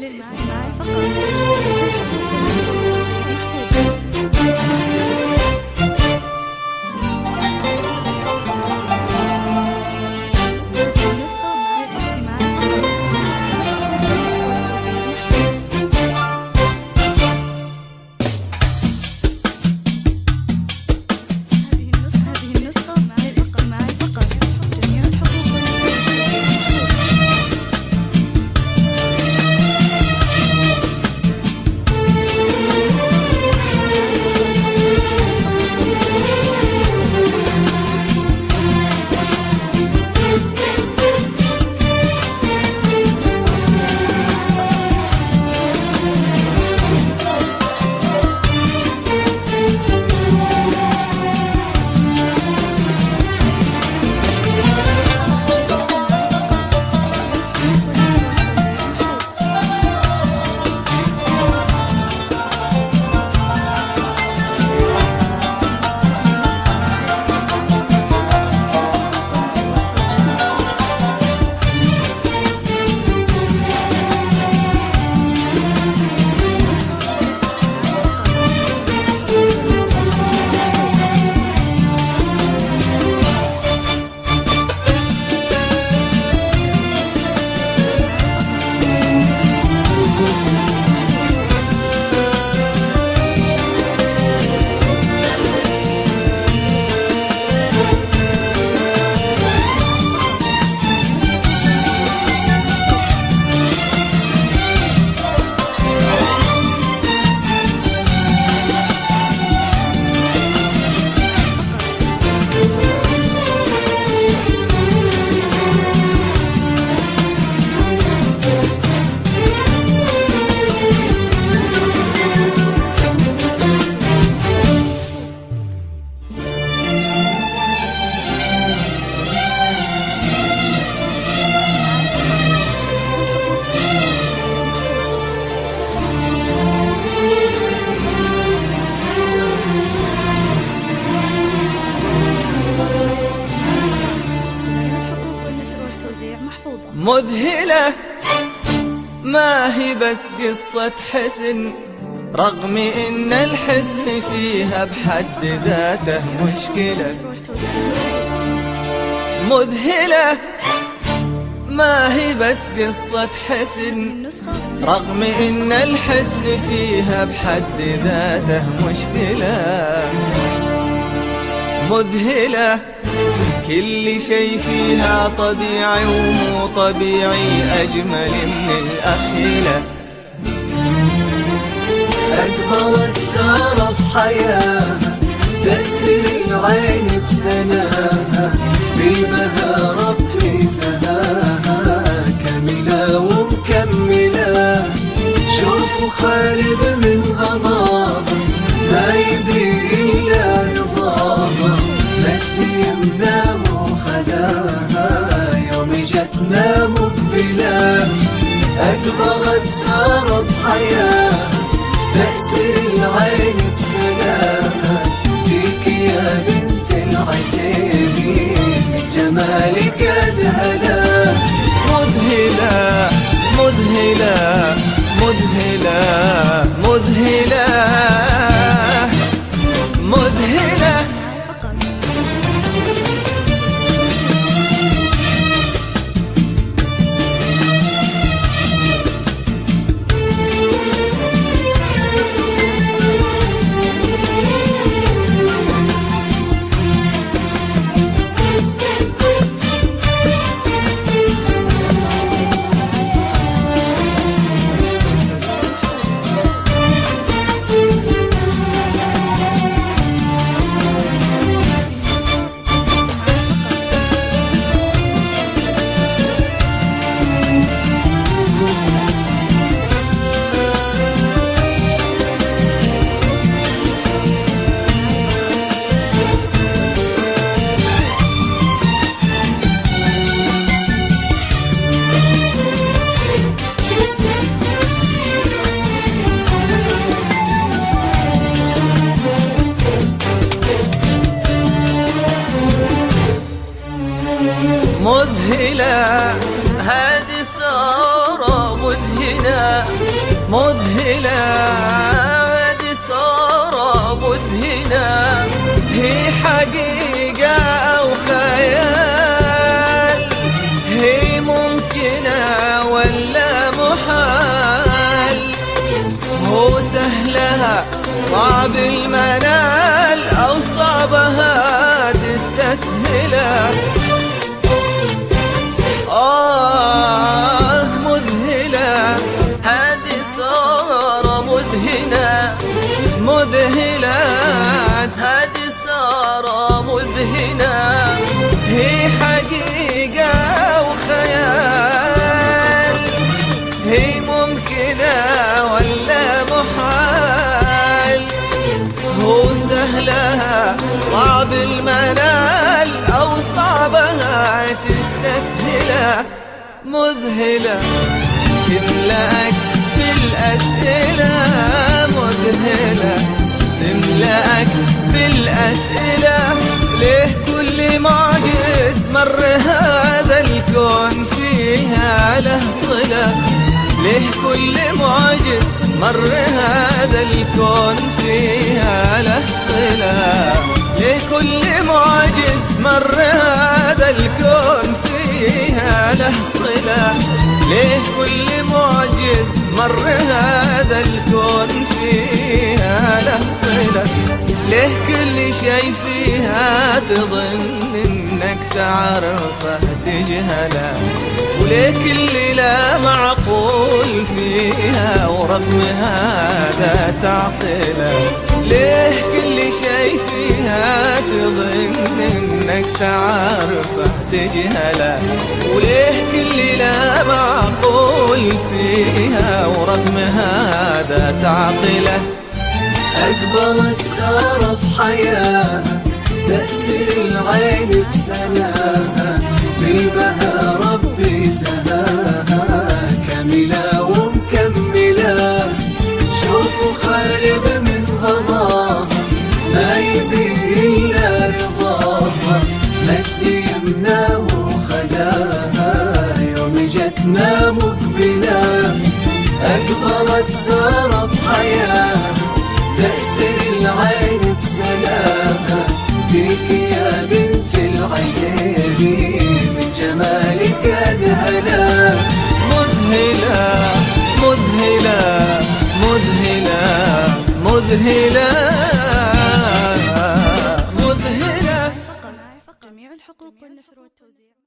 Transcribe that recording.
الاستماع فقط. مذهلة ما هي بس قصة حسن، رغم إن الحسن فيها بحد ذاته مشكلة. مذهلة ما هي بس قصة حسن، رغم إن الحسن فيها بحد ذاته مشكلة. مذهلة كل شيء فيها طبيعي ومو طبيعي، أجمل من الأخيلة. أكبرت سارت حياها، تأسر العين بسناها، بالبهى ربي زهاها، كاملة ومكملة. شوفوا خالد من غضاها، ما يبي إلا رضاها، مد يمناه وخلاها، يوم جتنا مقبلة. أكبرت سارت حياها، تأسر العين بسناها، فيك يا بنت العتيبي، جمالك أذهلا. مذهلة مذهلة مذهلة مذهلة مذهلة. مذهلة هذه سارة مذهلة، مذهلة صارة مذهلة، هي حقيقة أو خيال، هي ممكنة ولا محال، هو سهلها صعب المنال أو صعبها تستسهله. مذهلة هذه صارة مذهلة، مذهلة هذه صارة مذهلة، هي حقيقة وخيال، هي ممكنة ولا محال، هو سهلها صعب المنال أو صعبها تستسهله. مذهلة تملأك بالأسئلة، مذهلة تملأك بالأسئلة، ليه كل معجز مر هذا الكون فيها له صلة، ليه كل معجز مر هذا الكون فيها له صلة، ليه كل معجز مر هذا الكون فيها له صلة، ليه كل معجز مر هذا الكون فيها له صلة، ليه كل شي فيها تظن انك تعرفه تجهله، وليه كل لا معقول فيها ورغم هذا تعقله، ليه كل شي فيها تظن انك تعرفه تجهله، وليه كل لا معقول فيها ورغم هذا تعقله. أقبلت صارت حياة تأثير العين بسناها، بالبهى ربي زهاها، كاملة ومكملة، شوفوا خالد من غضاها، ما يبي إلا رضاها، مد يمناه وخداها، يوم جتنا مقبلة. أقبلت صارت حياة تأثير العين بسلامها، فيك يا بنت العجيب من جمالك أذهلا. مذهلة مذهلة مذهلة مذهلة مذهلة. جميع الحقوق والنشر والتوزيع.